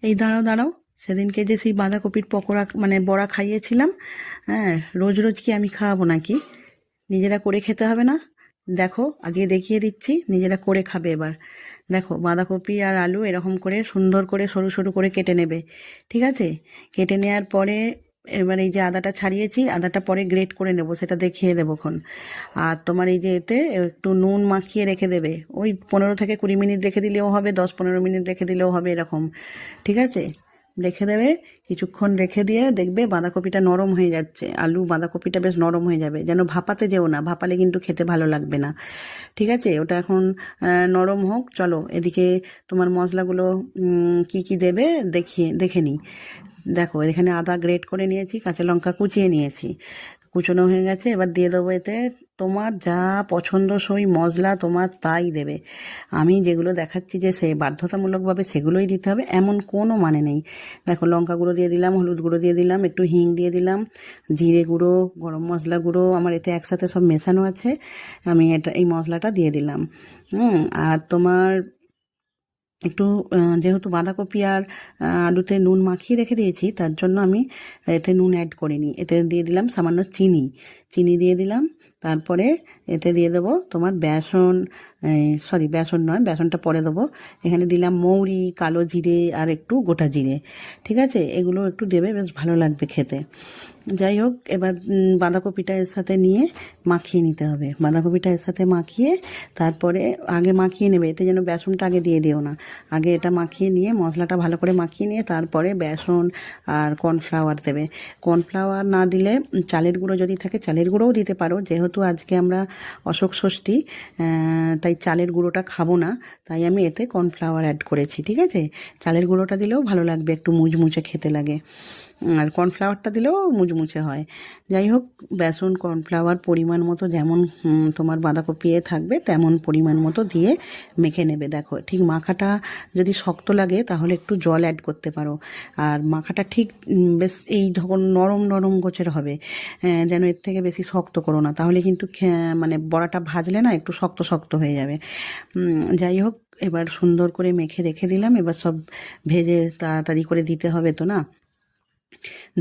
এই দাঁড়াও দাঁড়াও, সেদিনকে যে সেই বাঁধাকপির পকোড়া মানে বড়া খাইয়েছিলাম, হ্যাঁ, রোজ রোজ কি আমি খাওয়াবো নাকি? নিজেরা করে খেতে হবে না? দেখো, আজকে দেখিয়ে দিচ্ছি, নিজেরা করে খাবে এবার। দেখো, বাঁধাকপি আর আলু এরকম করে সুন্দর করে সরু সরু করে কেটে নেবে, ঠিক আছে? কেটে নেওয়ার পরে এবার এই যে আদাটা ছাড়িয়েছি, আদাটা পরে গ্রেট করে নেব, সেটা দেখিয়ে দেবোক্ষণ। আর তোমার এই যে এতে একটু নুন মাখিয়ে রেখে দেবে, ওই 15 থেকে 20 মিনিট রেখে দিলেও হবে, 10-15 মিনিট রেখে দিলেও হবে, এরকম, ঠিক আছে? রেখে দেবে, কিছুক্ষণ রেখে দিয়ে দেখবে বাঁধাকপিটা নরম হয়ে যাচ্ছে, আলু বাঁধাকপিটা বেশ নরম হয়ে যাবে, যেন ভাপাতে যেও না, ভাপালে কিন্তু খেতে ভালো লাগবে না, ঠিক আছে? ওটা এখন নরম হোক। চলো এদিকে তোমার মশলাগুলো কি কি দেবে দেখে নিই। দেখো, এখানে আদা গ্রেট করে নিয়েছি, কাঁচা লঙ্কা কুচিয়ে নিয়েছি, কুচোনো হয়ে গেছে। এবার দিয়ে দেবো এতে তোমার যা পছন্দসই মশলা, তোমার তাই দেবে। আমি যেগুলো দেখাচ্ছি যে সে বাধ্যতামূলকভাবে সেগুলোই দিতে হবে এমন কোনো মানে নেই। দেখো, লঙ্কা গুঁড়ো দিয়ে দিলাম, হলুদ গুঁড়ো দিয়ে দিলাম, একটু হিং দিয়ে দিলাম, জিরে গুঁড়ো, গরম মশলা গুঁড়ো, আমার এতে একসাথে সব মেশানো আছে, আমি এই মশলাটা দিয়ে দিলাম। আর তোমার একটু যেহেতু বাঁধাকপি আর আলুতে নুন মাখিয়ে রেখে দিয়েছি, তার জন্য আমি এতে নুন অ্যাড করিনি। এতে দিয়ে দিলাম সামান্য চিনি, চিনি দিয়ে দিলাম। তারপরে এতে দিয়ে দেবো তোমার বেসন, সরি বেসন নয়, বেসনটা পরে দেবো। এখানে দিলাম মৌরি, কালো জিরে আর একটু গোটা জিরে, ঠিক আছে? এগুলো একটু দেবে, বেশ ভালো লাগবে খেতে। যাই হোক, এবার বাঁধাকপিটা এর সাথে নিয়ে মাখিয়ে নিতে হবে। বাঁধাকপিটা এর সাথে মাখিয়ে তারপরে আগে মাখিয়ে নেবে, এতে যেন বেসনটা আগে দিয়ে দিও না। আগে এটা মাখিয়ে নিয়ে, মশলাটা ভালো করে মাখিয়ে নিয়ে তারপরে বেসন আর কর্নফ্লাওয়ার দেবে। কর্নফ্লাওয়ার না দিলে চালের গুঁড়ো যদি থাকে চালের গুঁড়োও দিতে পারো, যেহেতু আজকে আমরা অশোক ষষ্ঠী, তাই চালের গুঁড়োটা খাবো না, তাই আমি এতে কর্নফ্লাওয়ার অ্যাড করেছি, ঠিক আছে? চালের গুঁড়োটা দিলেও ভালো লাগবে, একটু মুচমুচে খেতে লাগে, আর কর্নফ্লাওয়ারটা দিলেও মুচমুচে হয়। যাই হোক, বেসন কর্নফ্লাওয়ার পরিমাণ মতো যেমন তোমার বাঁধাকপি থাকবে তেমন পরিমাণ মতো দিয়ে মেখে নেবে। দেখো, ঠিক মাখাটা যদি শক্ত লাগে তাহলে একটু জল অ্যাড করতে পারো, আর মাখাটা ঠিক বেশ এই যখন নরম নরম গোছের হবে, যেন এর থেকে বেশি শক্ত করো না, তাহলে কিন্তু মানে বড়াটা ভাজলে না একটু শক্ত শক্ত হয়ে যাবে। যাই হোক, এবার সুন্দর করে মেখে রেখে দিলাম। এবার সব ভেজে তাড়াতাড়ি করে দিতে হবে তো না?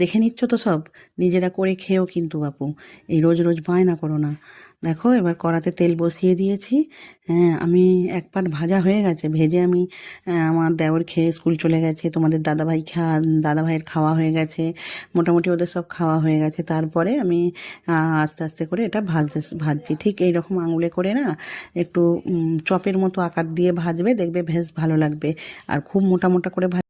দেখে নিচ্ছ তো সব, নিজেরা করে খেয়েও কিন্তু বাপু, এই রোজ রোজ বায়না করো না। দেখো, এবার কড়াতে তেল বসিয়ে দিয়েছি। হ্যাঁ, আমি এক পাট ভাজা হয়ে গেছে, ভেজে আমি আমার দেওর খেয়ে স্কুল চলে গেছে, তোমাদের দাদাভাইয়ের খাওয়া হয়ে গেছে, মোটামুটি ওদের সব খাওয়া হয়ে গেছে। তারপরে আমি আস্তে আস্তে করে এটা ভাজছি, ঠিক এইরকম আঙুলে করে না, একটু চপের মতো আকার দিয়ে ভাজবে, দেখবে বেশ ভালো লাগবে। আর খুব মোটা মোটা করে